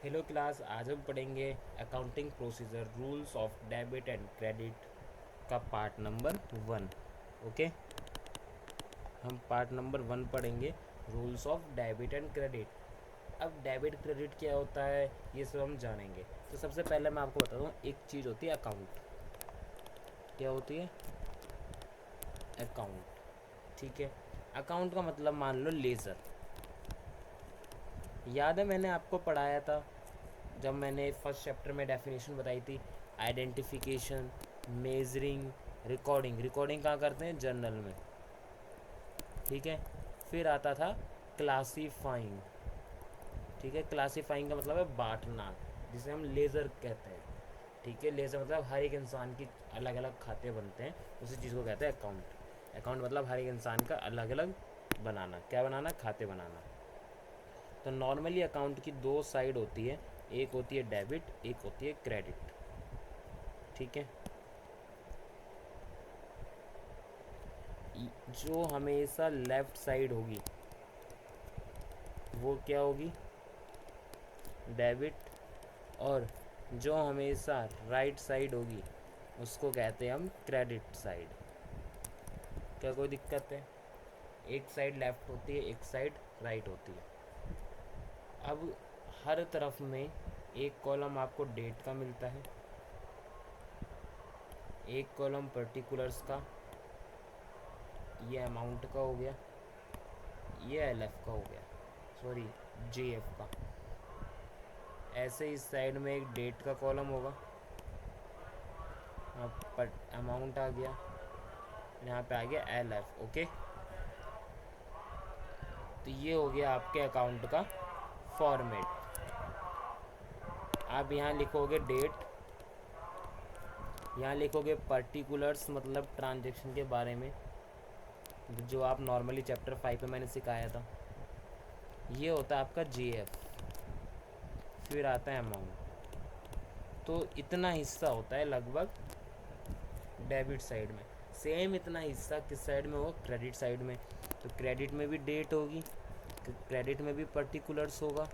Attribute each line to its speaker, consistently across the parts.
Speaker 1: Hello class, आज हम पढ़ेंगे accounting procedure rules of debit and credit का पार्ट नंबर 1। ओके, हम पार्ट नंबर 1 पढ़ेंगे, rules of debit and credit. अब डेबिट क्रेडिट क्या होता है ये सब हम जानेंगे। तो सबसे पहले मैं आपको बता दूँ, एक चीज़ होती है अकाउंट। क्या होती है? अकाउंट। ठीक है, अकाउंट का मतलब मान लो लेज़र। याद है मैंने आपको पढ़ाया था जब मैंने फर्स्ट चैप्टर में डेफिनेशन बताई थी, आइडेंटिफिकेशन, मेजरिंग, रिकॉर्डिंग। रिकॉर्डिंग कहाँ करते हैं? जर्नल में। ठीक है, फिर आता था क्लासीफाइंग। ठीक है, क्लासीफाइंग का मतलब है बांटना, जिसे हम लेज़र कहते हैं। ठीक है, लेज़र मतलब हर एक इंसान की अलग अलग खाते बनते हैं, उसी चीज़ को कहते हैं अकाउंट। अकाउंट मतलब हर एक इंसान का अलग अलग बनाना। क्या बनाना? खाते बनाना। तो नॉर्मली अकाउंट की दो साइड होती है, एक होती है डेबिट, एक होती है क्रेडिट। ठीक है, जो हमेशा लेफ़्ट साइड होगी वो क्या होगी? डेबिट। और जो हमेशा राइट साइड होगी उसको कहते हैं हम क्रेडिट साइड। क्या कोई दिक्कत है? एक साइड लेफ़्ट होती है, एक साइड राइट होती है। अब हर तरफ में एक कॉलम आपको डेट का मिलता है, एक कॉलम पर्टिकुलर्स का, ये अमाउंट का हो गया, ये एलएफ का हो गया, सॉरी जेएफ का। ऐसे इस साइड में एक डेट का कॉलम होगा, यहाँ पर अमाउंट आ गया, यहाँ पे आ गया एलएफ। ओके, तो ये हो गया आपके अकाउंट का फॉर्मेट। आप यहाँ लिखोगे डेट, यहाँ लिखोगे पर्टिकुलर्स मतलब ट्रांजैक्शन के बारे में, जो आप नॉर्मली चैप्टर 5 में मैंने सिखाया था। ये होता है आपका जेएफ, फिर आता है अमाउंट। तो इतना हिस्सा होता है लगभग डेबिट साइड में। सेम इतना हिस्सा किस साइड में होगा? क्रेडिट साइड में। तो क्रेडिट में भी डेट होगी, क्रेडिट में भी पर्टिकुलर्स होगा,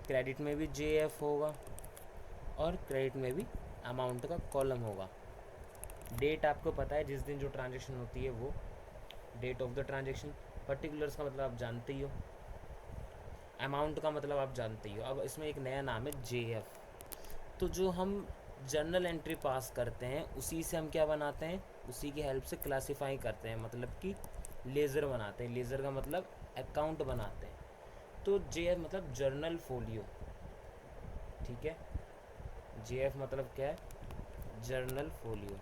Speaker 1: क्रेडिट में भी जेएफ होगा, और क्रेडिट में भी अमाउंट का कॉलम होगा। डेट आपको पता है, जिस दिन जो ट्रांजैक्शन होती है वो date of the transaction. Particulars का मतलब आप जानते ही हो, अमाउंट का मतलब आप जानते ही हो। अब इसमें एक नया नाम है जेएफ। तो जो हम जर्नल एंट्री पास करते हैं उसी से हम क्या बनाते हैं? उसी की हेल्प से क्लासीफाई करते हैं, मतलब कि लेज़र बनाते हैं। लेज़र का मतलब अकाउंट बनाते हैं। तो जेएफ मतलब जर्नल फोलियो। ठीक है, जेएफ मतलब क्या है? Journal folio.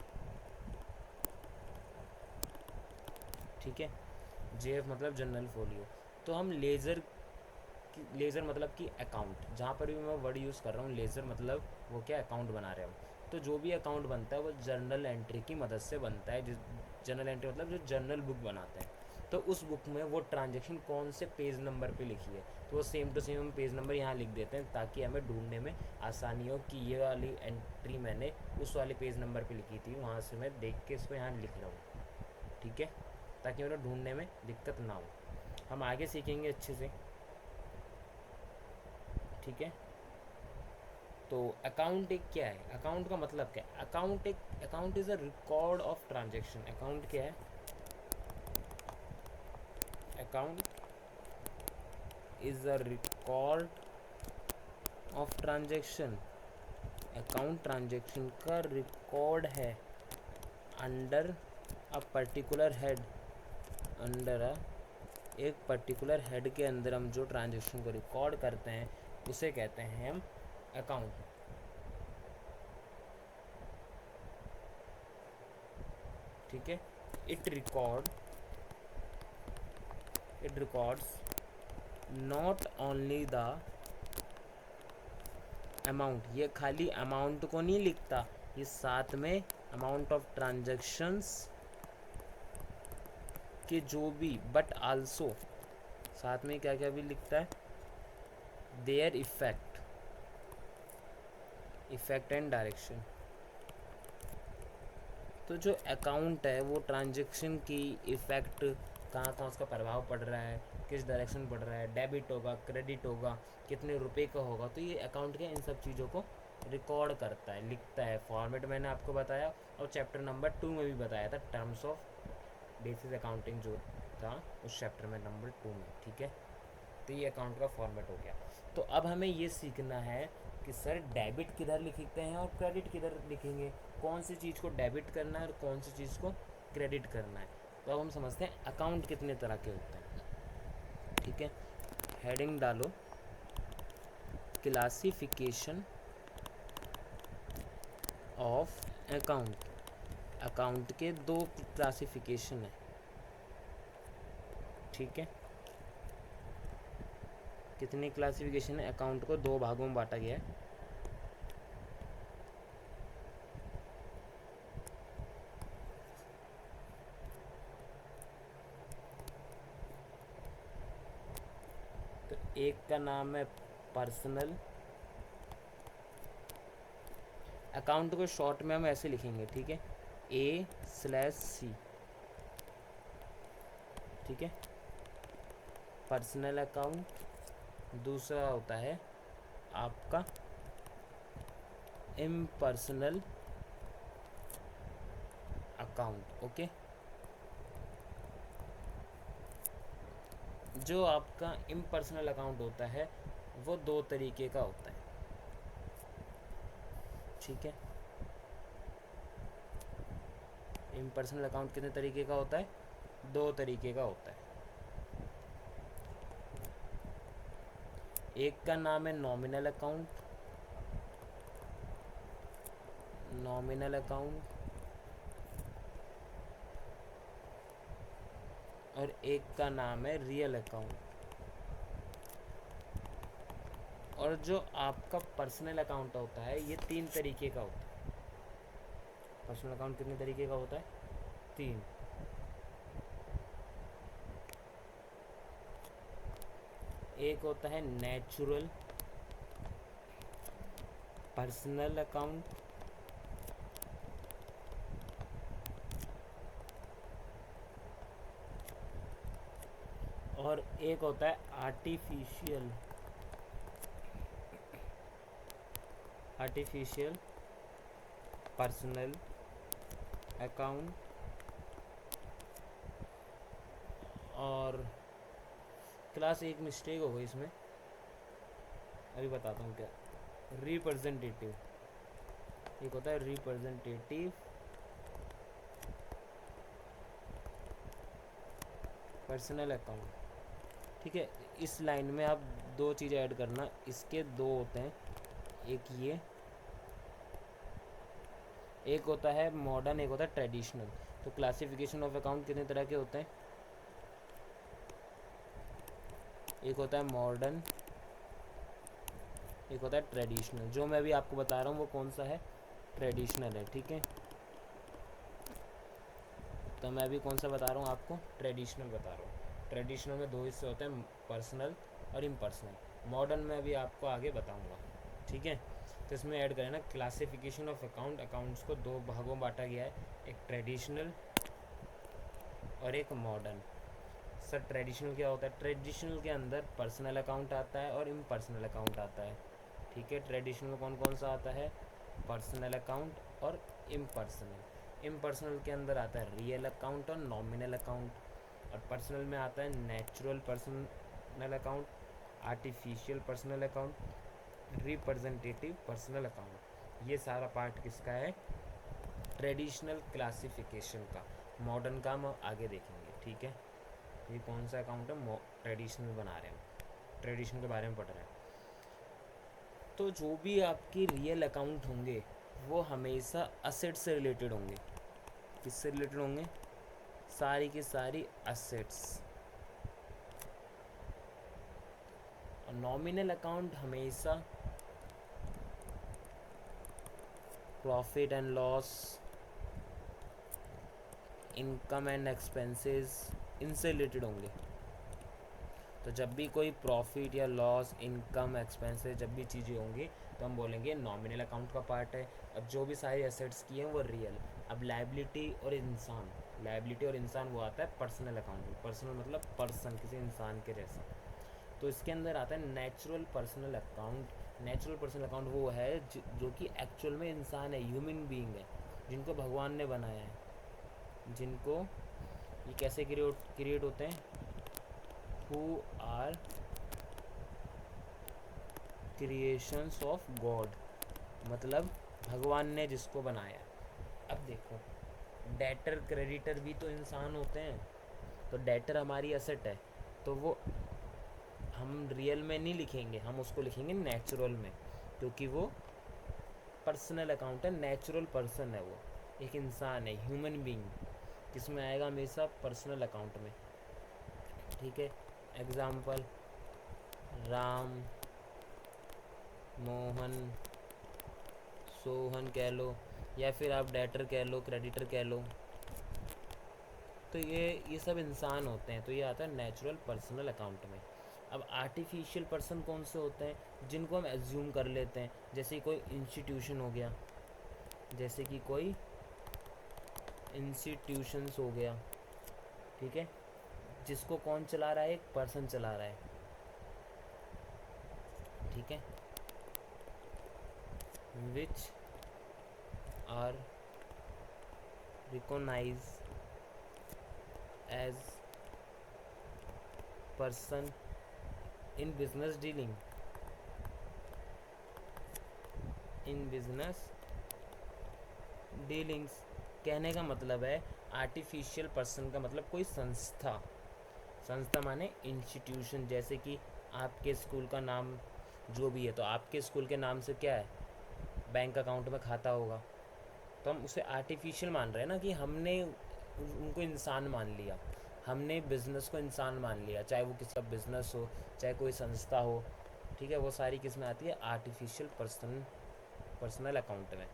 Speaker 1: ठीक है, जेएफ मतलब जर्नल फोलियो। तो हम लेज़र, लेज़र मतलब कि अकाउंट, जहाँ पर भी मैं वर्ड यूज़ कर रहा हूँ लेज़र मतलब वो क्या? अकाउंट बना रहे हम। तो जो भी अकाउंट बनता है वो जर्नल एंट्री की मदद से बनता है। जिस जर्नल एंट्री मतलब जो जर्नल बुक बनाते हैं, तो उस बुक में वो ट्रांजेक्शन कौन से पेज नंबर पे लिखी है, तो वो सेम टू सेम हम पेज नंबर यहाँ लिख देते हैं, ताकि हमें ढूंढने में आसानी हो कि ये वाली एंट्री मैंने उस वाले पेज नंबर पे लिखी थी, वहाँ से मैं देख के इसको यहाँ लिख रहा हूँ। ठीक है, ताकि उन्हें ढूंढने में दिक्कत ना हो। हम आगे सीखेंगे अच्छे से। ठीक है, तो अकाउंट एक क्या है? अकाउंट का मतलब क्या है? Account is a record of transaction. Account क्या है? Account is a record of transaction. Account transaction का रिकॉर्ड है under a particular head. Under a, एक पर्टिकुलर हेड के अंदर हम जो ट्रांजेक्शन को रिकॉर्ड करते हैं उसे कहते हैं हम अकाउंट। ठीक है, it record it records not only the amount. ये खाली अमाउंट को नहीं लिखता, ये साथ में अमाउंट ऑफ ट्रांजैक्शंस के जो भी, बट आल्सो साथ में क्या क्या भी लिखता है? Their effect and direction. तो जो अकाउंट है वो ट्रांजैक्शन की इफ़ेक्ट, कहाँ कहाँ उसका प्रभाव पड़ रहा है, किस डायरेक्शन पड़ रहा है, डेबिट होगा, क्रेडिट होगा, कितने रुपए का होगा। तो ये अकाउंट के इन सब चीज़ों को रिकॉर्ड करता है, लिखता है। फॉर्मेट मैंने आपको बताया और चैप्टर नंबर 2 में भी बताया था, टर्म्स ऑफ बेसिस अकाउंटिंग जो था उस चैप्टर में नंबर 2 में। ठीक है, तो ये अकाउंट का फॉर्मेट हो गया। तो अब हमें ये सीखना है कि सर डेबिट किधर लिखते हैं और क्रेडिट किधर लिखेंगे, कौन सी चीज़ को डेबिट करना है और कौन सी चीज़ को क्रेडिट करना है। तो अब हम समझते हैं अकाउंट कितने तरह के होते हैं। ठीक है, हेडिंग डालो क्लासिफिकेशन ऑफ अकाउंट। अकाउंट के दो क्लासिफिकेशन है। ठीक है, कितनी क्लासिफिकेशन है, अकाउंट को दो भागों में बांटा गया है। तो एक का नाम है पर्सनल अकाउंट, को शॉर्ट में हम ऐसे लिखेंगे। ठीक है, A/C। ठीक है, पर्सनल अकाउंट। दूसरा होता है आपका इम्पर्सनल अकाउंट। ओके, जो आपका इम्पर्सनल अकाउंट होता है वो दो तरीके का होता है। ठीक है, इम्पर्सनल अकाउंट कितने तरीके का होता है, दो तरीके का होता है। एक का नाम है नॉमिनल अकाउंट, नॉमिनल अकाउंट, और एक का नाम है रियल अकाउंट। और जो आपका पर्सनल अकाउंट होता है ये तीन तरीके का होता है। पर्सनल अकाउंट कितने तरीके का होता है, तीन। एक होता है नेचुरल पर्सनल अकाउंट, और एक होता है आर्टिफिशियल पर्सनल अकाउंट। और क्लास एक मिस्टेक हो गई इसमें, अभी बताता हूँ क्या। रिप्रेजेंटेटिव, एक होता है रिप्रेजेंटेटिव पर्सनल अकाउंट। ठीक है, इस लाइन में आप दो चीज़ें ऐड करना, इसके दो होते हैं, एक ये, एक होता है मॉडर्न, एक होता है ट्रेडिशनल। तो क्लासिफिकेशन ऑफ अकाउंट कितने तरह के होते हैं, एक होता है मॉडर्न, एक होता है ट्रेडिशनल। जो मैं अभी आपको बता रहा हूँ वो कौन सा है, ट्रेडिशनल है। ठीक है, तो मैं अभी कौन सा बता रहा हूँ आपको, ट्रेडिशनल बता रहा हूँ। ट्रेडिशनल में दो हिस्से होते हैं, पर्सनल और इम्पर्सनल। मॉडर्न में अभी आपको आगे बताऊँगा। ठीक है, तो इसमें ऐड करें ना क्लासिफिकेशन ऑफ अकाउंट। अकाउंट्स को दो भागों में बांटा गया है, एक ट्रेडिशनल और एक मॉडर्न। सर ट्रेडिशनल क्या होता है, ट्रेडिशनल के अंदर पर्सनल अकाउंट आता है और इम्पर्सनल अकाउंट आता है। ठीक है, ट्रेडिशनल में कौन कौन सा आता है, पर्सनल अकाउंट और इम्पर्सनल। इम्पर्सनल के अंदर आता है रियल अकाउंट और नॉमिनल अकाउंट, और पर्सनल में आता है natural personal account, artificial personal account, representative personal account. ये सारा पार्ट किसका है, ट्रेडिशनल क्लासिफिकेशन का। मॉडर्न का हम आगे देखेंगे। ठीक है, ये कौन सा अकाउंट है, ट्रेडिशनल बना रहे हैं, ट्रेडिशनल के बारे में पढ़ रहे हैं। तो जो भी आपके रियल अकाउंट होंगे वो हमेशा असेट से रिलेटेड होंगे। किससे रिलेटेड होंगे, सारी की सारी असेट्स। और नॉमिनल अकाउंट हमेशा profit and loss, income and expenses, इनसे रिलेटेड होंगे। तो जब भी कोई प्रॉफिट या लॉस, इनकम, एक्सपेंसेस, जब भी चीज़ें होंगी तो हम बोलेंगे नॉमिनल अकाउंट का पार्ट है। अब जो भी सारी एसेट्स की हैं वो रियल। अब लायबिलिटी और इंसान, लायबिलिटी और इंसान वो आता है पर्सनल अकाउंट में। पर्सनल मतलब पर्सन, किसी इंसान के जैसा। तो इसके अंदर आता है natural personal account. Natural personal account वो है जो कि एक्चुअल में इंसान है, ह्यूमन बीइंग है, जिनको भगवान ने बनाया है। जिनको ये कैसे क्रिएट होते हैं, who are creations of god, मतलब भगवान ने जिसको बनाया। अब देखो, डेटर क्रेडिटर भी तो इंसान होते हैं। तो डेटर हमारी असेट है, तो वो हम रियल में नहीं लिखेंगे, हम उसको लिखेंगे नेचुरल में, क्योंकि वो पर्सनल अकाउंट है, नेचुरल पर्सन है, वो एक इंसान है, ह्यूमन बीइंग, किसमें आएगा हमेशा पर्सनल अकाउंट में। ठीक है, एग्जाम्पल राम, मोहन, सोहन कह लो, या फिर आप डेटर कह लो, क्रेडिटर कह लो। तो ये सब इंसान होते हैं, तो ये आता है नेचुरल पर्सनल अकाउंट में। अब आर्टिफिशियल पर्सन कौन से होते हैं, जिनको हम एज्यूम कर लेते हैं, जैसे कोई इंस्टीट्यूशन हो गया, जैसे कि कोई इंस्टीट्यूशंस हो गया, ठीक है, जिसको कौन चला रहा है, एक पर्सन चला रहा है, ठीक है, which are recognise as person in business dealing, in business dealings. कहने का मतलब है आर्टिफिशियल पर्सन का मतलब कोई संस्था, संस्था माने इंस्टीट्यूशन। जैसे कि आपके स्कूल का नाम जो भी है, तो आपके स्कूल के नाम से क्या है, बैंक अकाउंट में खाता होगा, तो हम उसे आर्टिफिशियल मान रहे हैं ना, कि हमने उनको इंसान मान लिया, हमने बिज़नेस को इंसान मान लिया, चाहे वो किसी का बिज़नेस हो, चाहे कोई संस्था हो, ठीक है, वो सारी किस में आती है, आर्टिफिशियल पर्सनल अकाउंट में।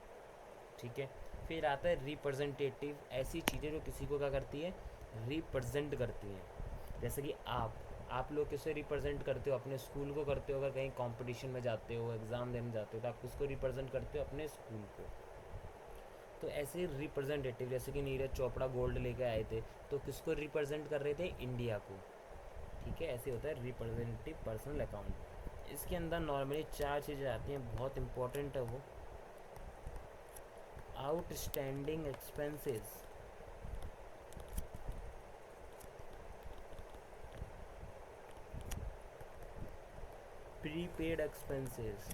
Speaker 1: ठीक है, फिर आता है रिप्रेजेंटेटिव, ऐसी चीज़ें जो किसी को क्या करती है, रिप्रेजेंट करती हैं। जैसे कि आप लोग किसे रिप्रेजेंट करते हो, अपने स्कूल को करते हो, अगर कहीं कंपटीशन में जाते हो, एग्ज़ाम देने जाते हो, तो आप किसको रिप्रेजेंट करते हो, अपने स्कूल को। तो ऐसे रिप्रेजेंटेटिव, जैसे कि नीरज चोपड़ा गोल्ड लेके आए थे, तो किसको रिप्रेजेंट कर रहे थे, इंडिया को। ठीक है, ऐसे होता है रिप्रेजेंटेटिव पर्सनल अकाउंट। इसके अंदर नॉर्मली 4 चीज़ें आती हैं, बहुत इंपॉर्टेंट है वो। Outstanding expenses, prepaid expenses,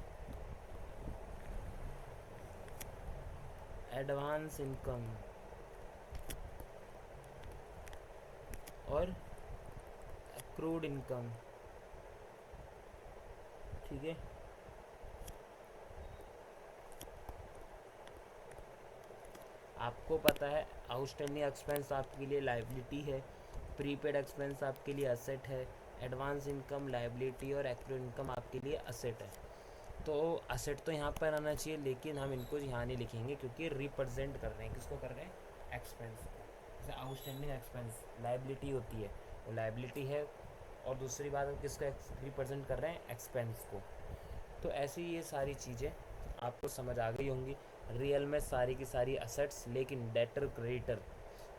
Speaker 1: advance income और एक्रूड इनकम। ठीक है, आपको पता है आउटस्टैंडिंग एक्सपेंस आपके लिए लायबिलिटी है, प्रीपेड एक्सपेंस आपके लिए असेट है, एडवांस इनकम लायबिलिटी और एक्रूड इनकम आपके लिए असेट है। तो असेट तो यहाँ पर आना चाहिए, लेकिन हम इनको यहाँ नहीं लिखेंगे, क्योंकि रिप्रेजेंट कर रहे हैं, किसको कर रहे हैं, एक्सपेंस को। जैसे आउटस्टैंडिंग एक्सपेंस लायबिलिटी होती है, वो लायबिलिटी है, और दूसरी बात हम किसको रिप्रेजेंट कर रहे हैं, एक्सपेंस को। तो ऐसी ये सारी चीज़ें आपको समझ आ गई होंगी। रियल में सारी की सारी असेट्स, लेकिन डेटर क्रेडिटर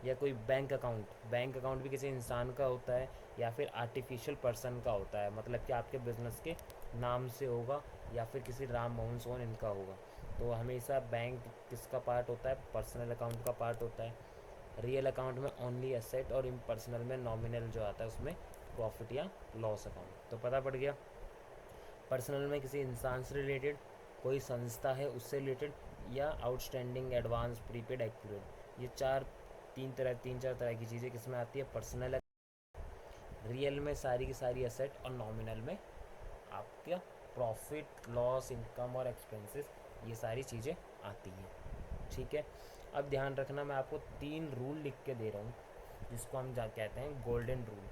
Speaker 1: या कोई बैंक अकाउंट भी किसी इंसान का होता है, या फिर आर्टिफिशियल पर्सन का होता है, मतलब कि आपके बिजनेस के नाम से होगा, या फिर किसी राम मोहन सोहन इनका होगा। तो हमेशा बैंक किसका पार्ट होता है, पर्सनल अकाउंट का पार्ट होता है। रियल अकाउंट में ओनली एसेट, और इम्पर्सनल में नॉमिनल जो आता है उसमें प्रॉफिट या लॉस अकाउंट। तो पता पड़ गया, पर्सनल में किसी इंसान से रिलेटेड, कोई संस्था है उससे रिलेटेड, या आउटस्टैंडिंग, एडवांस, प्रीपेड, एक्यूरेट। ये तीन चार तरह की चीज़ें किस में आती है, पर्सनल, रियल में सारी की सारी असेट, और नॉमिनल में आपका प्रॉफिट, लॉस, इनकम और एक्सपेंसेस, ये सारी चीज़ें आती हैं। ठीक है, अब ध्यान रखना, मैं आपको 3 रूल लिख के दे रहा हूँ, जिसको हम कहते हैं गोल्डन रूल।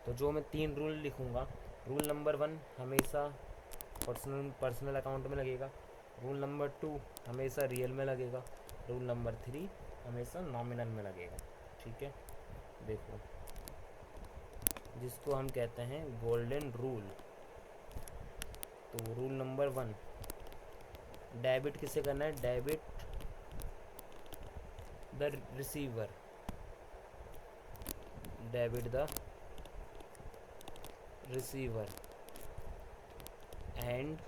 Speaker 1: तो जो मैं 3 रूल लिखूँगा, रूल नंबर 1 हमेशा पर्सनल अकाउंट में लगेगा, रूल नंबर 2 हमेशा रियल में लगेगा, रूल नंबर 3 हमेशा नॉमिनल में लगेगा। ठीक है, देखो, जिसको हम कहते हैं गोल्डन रूल। तो रूल नंबर 1, डेबिट किसे करना है, debit the receiver, debit the receiver and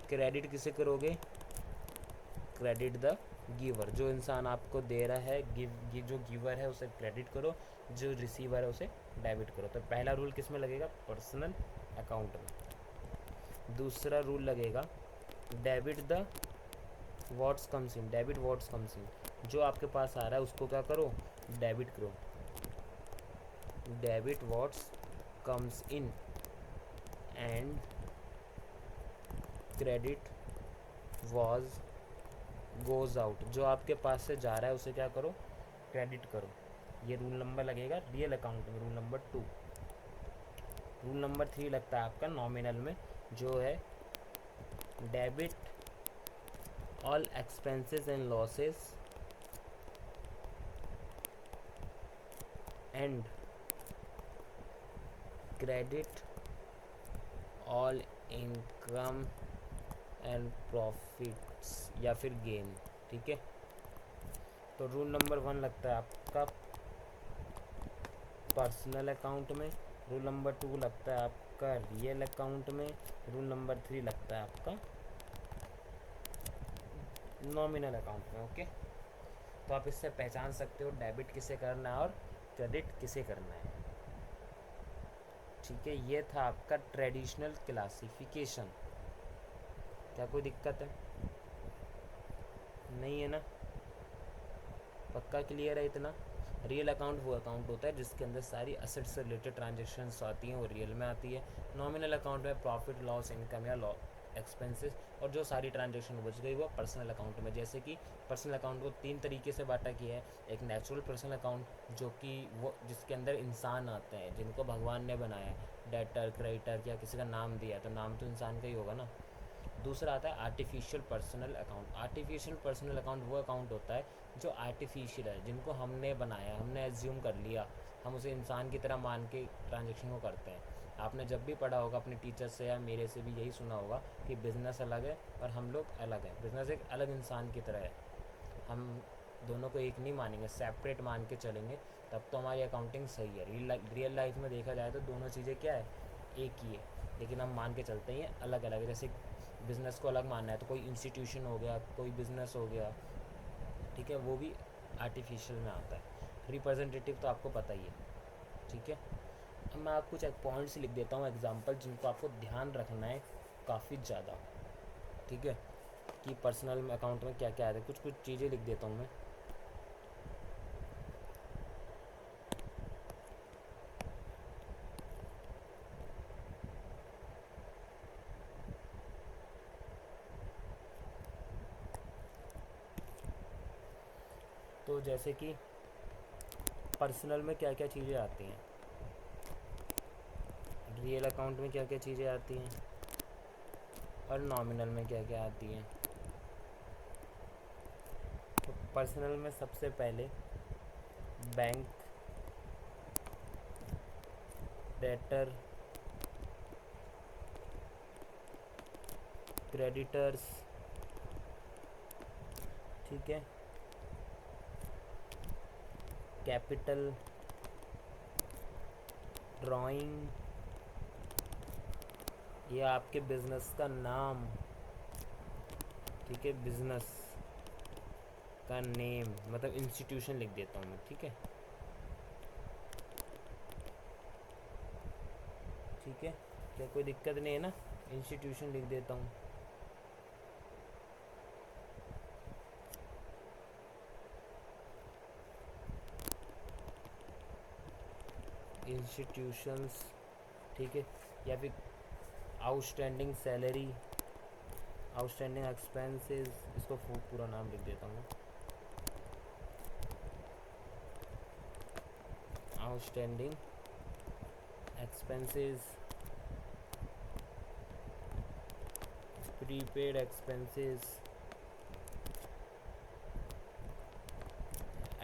Speaker 1: credit किसे करोगे, क्रेडिट द गिवर। जो इंसान आपको दे रहा है जो गिवर है उसे क्रेडिट करो, जो रिसीवर है उसे डेबिट करो। तो पहला रूल किस में लगेगा, पर्सनल अकाउंट में। दूसरा रूल लगेगा debit the what's comes in, debit what's comes in. जो आपके पास आ रहा है उसको क्या करो, डेबिट करो। Debit what's comes in and credit was goes out. जो आपके पास से जा रहा है उसे क्या करो, क्रेडिट करो। ये रूल नंबर लगेगा रियल अकाउंट में, रूल नंबर 2। रूल नंबर 3 लगता है आपका नॉमिनल में, जो है debit all expenses and losses and credit all income and profits या फिर गेन। ठीक है, तो रूल नंबर 1 लगता है आपका पर्सनल अकाउंट में, रूल नंबर 2 लगता है आपका रियल अकाउंट में, रूल नंबर 3 लगता है आपका नॉमिनल अकाउंट में। ओके, तो आप इससे पहचान सकते हो डेबिट किसे करना है और क्रेडिट किसे करना है। ठीक है, ये था आपका ट्रेडिशनल क्लासिफिकेशन। क्या कोई दिक्कत है, नहीं है ना, पक्का क्लियर है इतना। रियल अकाउंट वो अकाउंट होता है जिसके अंदर सारी असेट से रिलेटेड ट्रांजेक्शन्स आती हैं, वो रियल में आती है। नॉमिनल अकाउंट में प्रॉफिट लॉस इनकम या एक्सपेंसेस और जो सारी ट्रांजेक्शन बच गई वो पर्सनल अकाउंट में। जैसे कि पर्सनल अकाउंट को 3 तरीके से बांटा किया है। एक नेचुरल पर्सनल अकाउंट जो कि वो जिसके अंदर इंसान आते हैं जिनको भगवान ने बनाया है, डेटर क्रेडिटर या किसी का नाम दिया है तो नाम तो इंसान का ही होगा ना। दूसरा आता है artificial personal account. Artificial personal account वो अकाउंट होता है जो आर्टिफिशियल है, जिनको हमने बनाया, हमने एज्यूम कर लिया, हम उसे इंसान की तरह मान के ट्रांजेक्शन को करते हैं। आपने जब भी पढ़ा होगा अपने टीचर से या मेरे से भी यही सुना होगा कि बिज़नेस अलग है और हम लोग अलग हैं। बिज़नेस एक अलग इंसान की तरह है, हम दोनों को एक नहीं मानेंगे, सेपरेट मान के चलेंगे, तब तो हमारी अकाउंटिंग सही है। रियल लाइफ में देखा जाए तो दोनों चीज़ें क्या है, एक ही है, लेकिन हम मान के चलते हैं अलग अलग है। जैसे बिज़नेस को अलग मानना है तो कोई इंस्टीट्यूशन हो गया, कोई बिज़नेस हो गया, ठीक है, वो भी आर्टिफिशियल में आता है। रिप्रेजेंटेटिव तो आपको पता ही है। ठीक है, अब मैं आपको कुछ एक पॉइंट्स लिख देता हूँ एग्जांपल, जिनको आपको ध्यान रखना है काफ़ी ज़्यादा। ठीक है, कि पर्सनल अकाउंट में क्या क्या आता है, कुछ कुछ चीज़ें लिख देता हूँ मैं। तो जैसे कि पर्सनल में क्या क्या चीज़ें आती हैं, रियल अकाउंट में क्या क्या चीज़ें आती हैं और नॉमिनल में क्या क्या आती हैं। तो पर्सनल में सबसे पहले बैंक, डेटर, क्रेडिटर्स, ठीक है, कैपिटल, ड्राइंग, ये आपके बिजनेस का नाम, ठीक है, बिजनेस का नेम, मतलब इंस्टीट्यूशन लिख देता हूँ मैं। ठीक है, ठीक है, क्या कोई दिक्कत नहीं है ना, इंस्टीट्यूशन लिख देता हूँ। इंस्टीट्यूशंस, ठीक है, या फिर आउटस्टैंडिंग सैलरी, आउटस्टैंडिंग एक्सपेंसेस, इसको पूरा नाम लिख देता हूँ, outstanding expenses, prepaid expenses,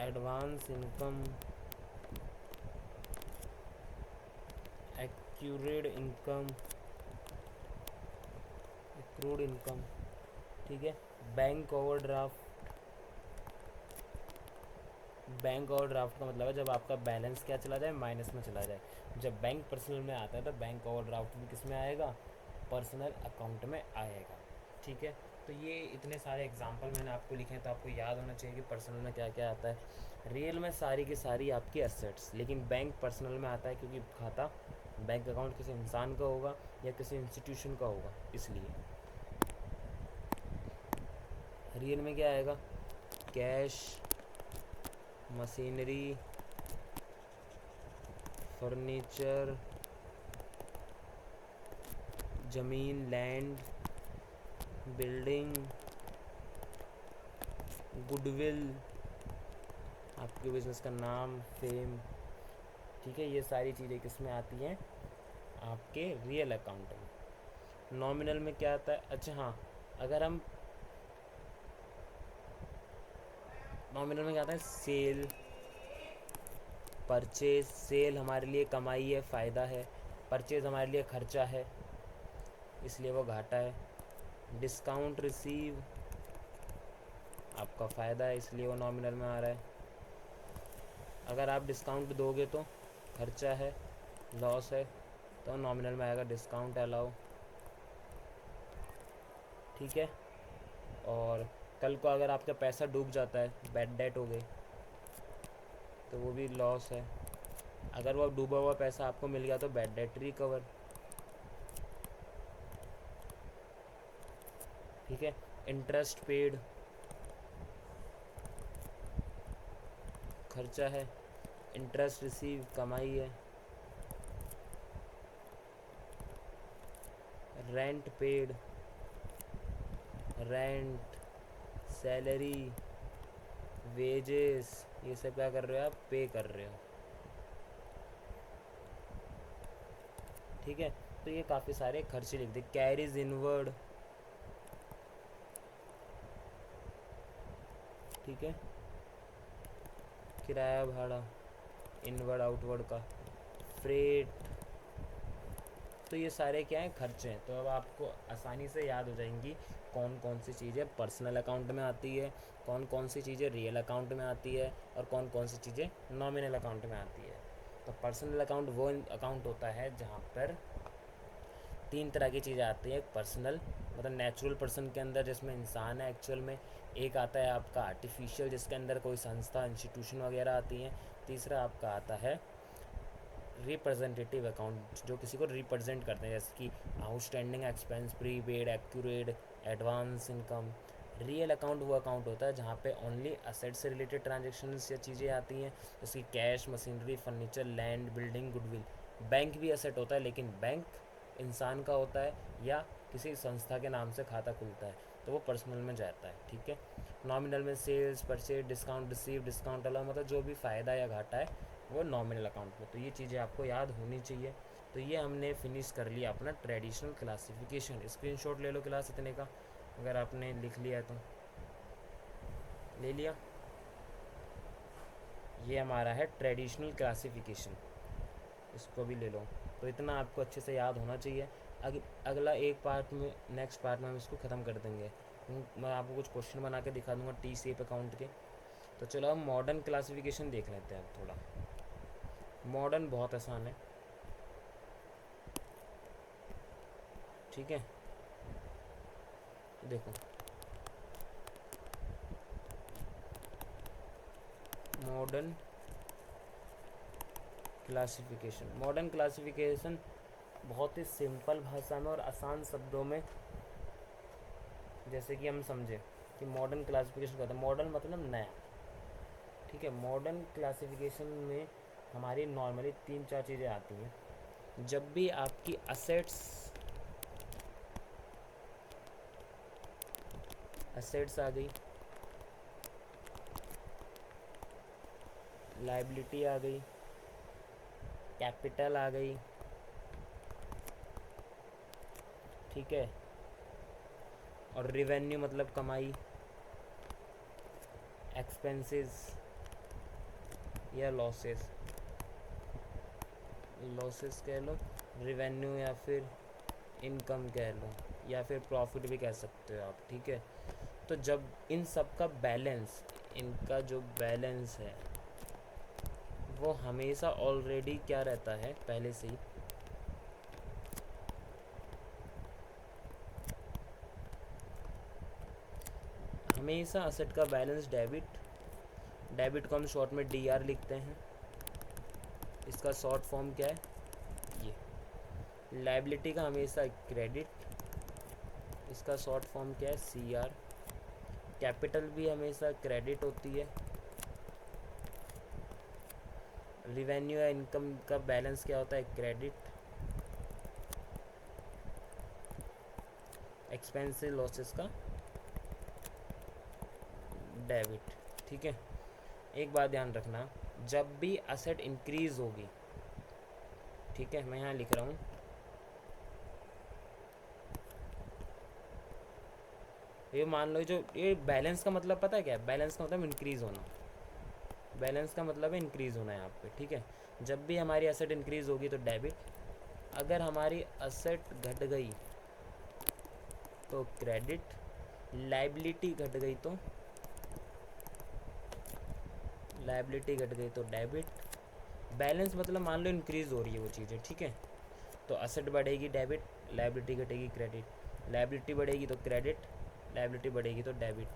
Speaker 1: advance income, accrued income, accrued income, ठीक है, बैंक ओवरड्राफ्ट, बैंक ओवरड्राफ्ट का मतलब है जब आपका बैलेंस क्या चला जाए, माइनस में चला जाए। जब बैंक पर्सनल में आता है तो बैंक ओवरड्राफ्ट भी किस में आएगा, पर्सनल अकाउंट में आएगा। ठीक है, तो ये इतने सारे एग्जांपल मैंने आपको लिखे हैं, तो आपको याद होना चाहिए कि पर्सनल में क्या क्या आता है। रियल में सारी की सारी आपकी एसेट्स, लेकिन बैंक पर्सनल में आता है क्योंकि खाता, बैंक अकाउंट किसी इंसान का होगा या किसी इंस्टीट्यूशन का होगा, इसलिए। रियल में क्या आएगा, कैश, मशीनरी, फर्नीचर, ज़मीन, लैंड, बिल्डिंग, गुडविल, आपके बिज़नेस का नाम, फेम। ठीक है, ये सारी चीज़ें किस में आती हैं, आपके रियल अकाउंट में। नॉमिनल में क्या आता है, अच्छा हाँ, अगर हम नॉमिनल में क्या आता है, सेल, परचेज। सेल हमारे लिए कमाई है, फ़ायदा है। परचेज हमारे लिए खर्चा है, इसलिए वो घाटा है। डिस्काउंट रिसीव आपका फ़ायदा है, इसलिए वो नॉमिनल में आ रहा है। अगर आप डिस्काउंट दोगे तो खर्चा है, लॉस है, तो नॉमिनल में आएगा डिस्काउंट अलाउ। ठीक है, और कल को अगर आपका पैसा डूब जाता है, बैड डेट हो गई, तो वो भी लॉस है। अगर वो डूबा हुआ पैसा आपको मिल गया तो बैड डेट रिकवर। ठीक है, इंटरेस्ट पेड खर्चा है, इंटरेस्ट रिसीव कमाई है। Rent paid, rent, salary, wages, ये सब क्या कर रहे हो आप, पे कर रहे हो। ठीक है, तो ये काफ़ी सारे खर्चे लिख दे। कैरीज इनवर्ड, ठीक है, किराया भाड़ा, इनवर्ड आउटवर्ड का, फ्रेट। तो ये सारे क्या हैं, खर्चे हैं। तो अब आपको आसानी से याद हो जाएंगी कौन कौन सी चीज़ें पर्सनल अकाउंट में आती है, कौन कौन सी चीज़ें रियल अकाउंट में आती है, और कौन कौन सी चीज़ें नॉमिनल अकाउंट में आती है। तो पर्सनल अकाउंट वो अकाउंट होता है जहाँ पर तीन तरह की चीज़ें आती हैं। एक पर्सनल मतलब नेचुरल पर्सन के अंदर जिसमें इंसान है एक्चुअल में। एक आता है आपका आर्टिफिशियल जिसके अंदर कोई संस्था, इंस्टीट्यूशन वगैरह आती हैं। तीसरा आपका आता है रिप्रेजेंटेटिव अकाउंट जो किसी को रिप्रेजेंट करते हैं, जैसे कि outstanding expense, prepaid, accurate, advance income. Real account वो अकाउंट होता है जहाँ पे ओनली असेट से रिलेटेड ट्रांजेक्शन्स या चीज़ें आती हैं, जैसे कि cash, machinery, furniture, land, building, goodwill. Bank भी असेट होता है, लेकिन बैंक इंसान का होता है या किसी संस्था के नाम से खाता खुलता है, तो वो पर्सनल में जाता है। ठीक है, नॉमिनल में sales, purchase, discount receive, discount allow, मतलब जो भी फ़ायदा या घाटा है वो नॉमिनल अकाउंट में। तो ये चीज़ें आपको याद होनी चाहिए। तो ये हमने फिनिश कर लिया अपना ट्रेडिशनल क्लासिफिकेशन। स्क्रीनशॉट ले लो क्लास इतने का, अगर आपने लिख लिया है तो। ले लिया, ये हमारा है ट्रेडिशनल क्लासिफिकेशन, इसको भी ले लो। तो इतना आपको अच्छे से याद होना चाहिए। अगला एक पार्ट में, नेक्स्ट पार्ट में हम इसको ख़त्म कर देंगे। मैं आपको कुछ क्वेश्चन बना के दिखा दूंगा टी शेप अकाउंट के। तो चलो हम मॉडर्न क्लासिफिकेशन देख लेते हैं अब थोड़ा। मॉडर्न बहुत आसान है, ठीक है। देखो, मॉडर्न क्लासिफिकेशन, मॉडर्न क्लासिफिकेशन बहुत ही सिंपल भाषा में और आसान शब्दों में, जैसे कि हम समझे कि मॉडर्न क्लासिफिकेशन क्या होता है। मॉडर्न मतलब नया, ठीक है। मॉडर्न क्लासिफिकेशन में हमारी नॉर्मली तीन चार चीज़ें आती हैं। जब भी आपकी असेट्स आ गई, लाइबिलिटी आ गई, कैपिटल आ गई, ठीक है, और रिवेन्यू मतलब कमाई, एक्सपेंसेस या लॉसेस, लॉसेस कह लो, रिवेन्यू या फिर इनकम कह लो, या फिर प्रॉफिट भी कह सकते हो आप, ठीक है। तो जब इन सब का बैलेंस, इनका जो बैलेंस है वो हमेशा ऑलरेडी क्या रहता है पहले से ही, हमेशा असेट का बैलेंस डेबिट, डेबिट को हम शॉर्ट में DR लिखते हैं, इसका शॉर्ट फॉर्म क्या है ये। लाइबिलिटी का हमेशा क्रेडिट, इसका शॉर्ट फॉर्म क्या है CR। कैपिटल भी हमेशा क्रेडिट होती है। रिवेन्यू या इनकम का बैलेंस क्या होता है क्रेडिट। एक्सपेंसिव लॉसेस का डेबिट। ठीक है, एक बात ध्यान रखना, जब भी असेट इंक्रीज होगी, ठीक है मैं यहाँ लिख रहा हूँ, ये मान लो जो ये बैलेंस का मतलब पता है क्या है, बैलेंस का मतलब इंक्रीज होना, बैलेंस का मतलब है इंक्रीज होना यहाँ पे। ठीक है, जब भी हमारी असेट इंक्रीज होगी तो डेबिट, अगर हमारी असेट घट गई तो क्रेडिट, लाइबिलिटी घट गई तो, लाइबिलिटी घट गई तो डेबिट। बैलेंस मतलब मान लो इंक्रीज हो रही है वो चीज़ें, ठीक है, तो असेट बढ़ेगी डेबिट, लाइबिलिटी घटेगी क्रेडिट, लाइबिलिटी बढ़ेगी तो क्रेडिट, लाइबिलिटी बढ़ेगी तो डेबिट।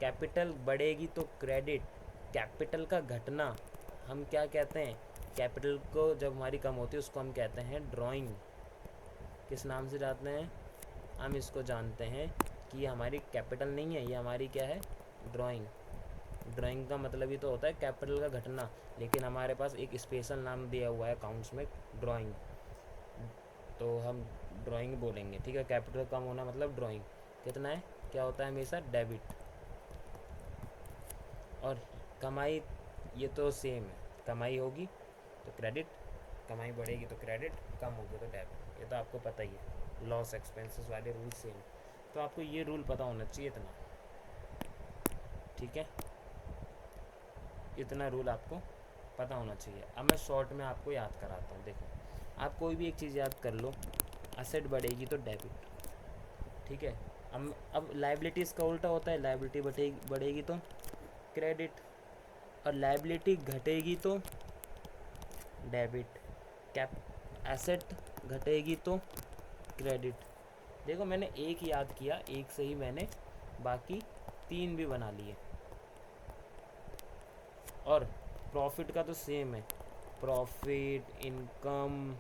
Speaker 1: कैपिटल बढ़ेगी तो क्रेडिट, कैपिटल का घटना हम क्या कहते हैं, कैपिटल को जब हमारी कम होती है उसको हम कहते हैं ड्राइंग। किस नाम से जानते हैं हम इसको, जानते हैं कि ये हमारी कैपिटल नहीं है, ये हमारी क्या है ड्राइंग। ड्राइंग का मतलब ही तो होता है कैपिटल का घटना, लेकिन हमारे पास एक स्पेशल नाम दिया हुआ है अकाउंट्स में ड्राइंग, तो हम ड्राइंग बोलेंगे। ठीक है, कैपिटल कम होना मतलब ड्राइंग। कितना है क्या होता है हमेशा डेबिट। और कमाई ये तो सेम है, कमाई होगी तो क्रेडिट, कमाई बढ़ेगी तो क्रेडिट, कम होगी तो डेबिट, ये तो आपको पता ही है, लॉस एक्सपेंसेस वाले रूल सेम। तो आपको ये रूल पता होना चाहिए इतना, ठीक है, इतना रूल आपको पता होना चाहिए। अब मैं शॉर्ट में आपको याद कराता हूँ। देखो, आप कोई भी एक चीज़ याद कर लो, असेट बढ़ेगी तो डेबिट, ठीक है। अब लाइबिलिटीज़ का उल्टा होता है, लाइबिलिटी बढ़ेगी तो क्रेडिट, और लाइबिलिटी घटेगी तो डेबिट। कैप एसेट घटेगी तो क्रेडिट। देखो मैंने एक याद किया, एक से ही मैंने बाकी 3 भी बना लिए। और प्रॉफिट का तो सेम है, प्रॉफिट, इनकम,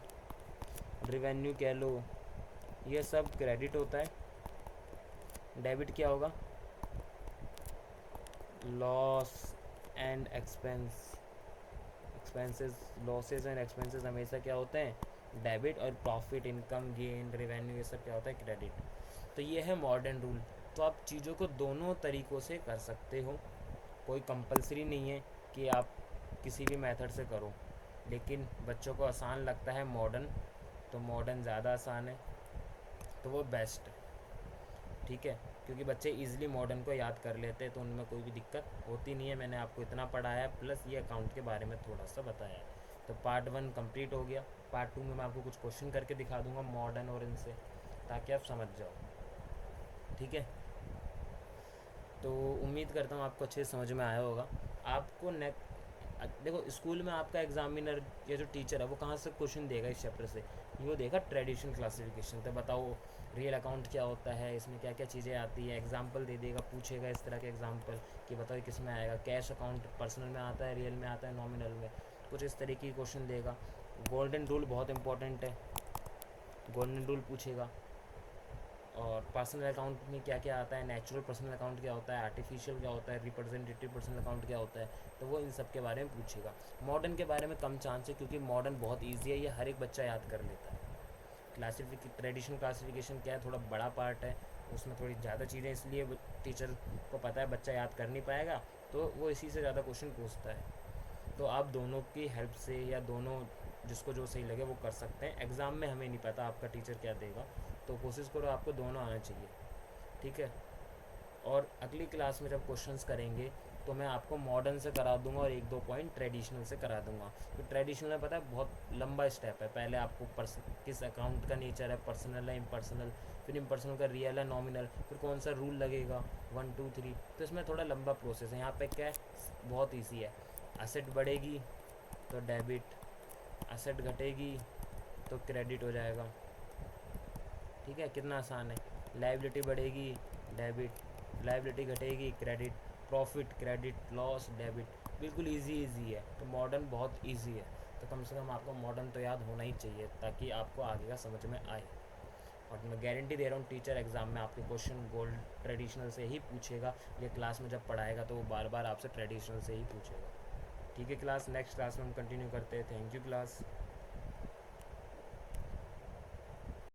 Speaker 1: रेवेन्यू कह लो, ये सब क्रेडिट होता है। डेबिट क्या होगा, loss and expenses, losses and expenses हमेशा क्या होते हैं डेबिट, और प्रॉफिट, इनकम, गेन, रेवेन्यू ये सब क्या होता है क्रेडिट। तो ये है मॉडर्न रूल। तो आप चीज़ों को दोनों तरीक़ों से कर सकते हो, कोई कंपलसरी नहीं है कि आप किसी भी मेथड से करो, लेकिन बच्चों को आसान लगता है मॉडर्न, तो मॉडर्न ज़्यादा आसान है, तो वो बेस्ट है। ठीक है, क्योंकि बच्चे इजीली मॉडर्न को याद कर लेते हैं, तो उनमें कोई भी दिक्कत होती नहीं है। मैंने आपको इतना पढ़ाया, प्लस ये अकाउंट के बारे में थोड़ा सा बताया। तो पार्ट 1 कंप्लीट हो गया। पार्ट 2 में मैं आपको कुछ क्वेश्चन करके दिखा दूंगा मॉडर्न और इनसे, ताकि आप समझ जाओ। ठीक है, तो उम्मीद करता हूँ आपको अच्छे से समझ में आया होगा। आपको देखो, स्कूल में आपका एग्जामिनर या जो टीचर है वो कहाँ से क्वेश्चन देगा इस चैप्टर से, वो देगा ट्रेडिशनल क्लासिफिकेशन। तो बताओ रियल अकाउंट क्या होता है, इसमें क्या क्या चीज़ें आती है, एग्जाम्पल दे देगा, पूछेगा इस तरह के एग्जाम्पल कि बताओ किस में आएगा, कैश अकाउंट पर्सनल में आता है, रियल में आता है, नॉमिनल में, कुछ इस तरीके की क्वेश्चन देगा। गोल्डन रूल बहुत इंपॉर्टेंट है, गोल्डन रूल पूछेगा। और पर्सनल अकाउंट में क्या क्या आता है, नेचुरल पर्सनल अकाउंट क्या होता है, आर्टिफिशियल क्या होता है, रिप्रेजेंटेटिव पर्सनल अकाउंट क्या होता है, तो वो इन सब के बारे में पूछेगा। मॉडर्न के बारे में कम चांस है, क्योंकि मॉडर्न बहुत ईजी है, ये हर एक बच्चा याद कर लेता है। ट्रेडिशनल क्लासिफिकेशन क्या है, थोड़ा बड़ा पार्ट है, उसमें थोड़ी ज़्यादा चीज़ें, इसलिए टीचर को पता है बच्चा याद कर नहीं पाएगा, तो वो इसी से ज़्यादा क्वेश्चन पूछता है। तो आप दोनों की हेल्प से, या दोनों जिसको जो सही लगे वो कर सकते हैं। एग्ज़ाम में हमें नहीं पता आपका टीचर क्या देगा, तो कोशिश करो आपको दोनों आना चाहिए। ठीक है, और अगली क्लास में जब क्वेश्चंस करेंगे तो मैं आपको मॉडर्न से करा दूंगा और 1-2 पॉइंट ट्रेडिशनल से करा दूंगा। तो ट्रेडिशनल में पता है बहुत लंबा स्टेप है, पहले आपको किस अकाउंट का नेचर है, पर्सनल है, इम्पर्सनल, फिर इम्पर्सनल का रियल है, नॉमिनल, फिर कौन सा रूल लगेगा, 1 2 3। तो इसमें थोड़ा लंबा प्रोसेस है। यहाँ पे क्या है, बहुत ईजी है, असेट बढ़ेगी तो डेबिट, एसेट घटेगी तो क्रेडिट हो जाएगा। ठीक है, कितना आसान है। लाइबिलिटी बढ़ेगी, डेबिट, लाइबिलिटी घटेगी, credit, profit credit, loss debit, बिल्कुल इजी है। तो मॉडर्न बहुत इजी है, तो कम से कम आपको मॉडर्न तो याद होना ही चाहिए ताकि आपको आगे का समझ में आए। और मैं गारंटी दे रहा हूँ टीचर एग्ज़ाम में आपके क्वेश्चन गोल्ड ट्रेडिशनल से ही पूछेगा, ये क्लास में जब पढ़ाएगा तो वो बार बार आपसे ट्रेडिशनल से ही पूछेगा। ठीक है क्लास, नेक्स्ट क्लास में हम कंटिन्यू करते हैं। Thank you class.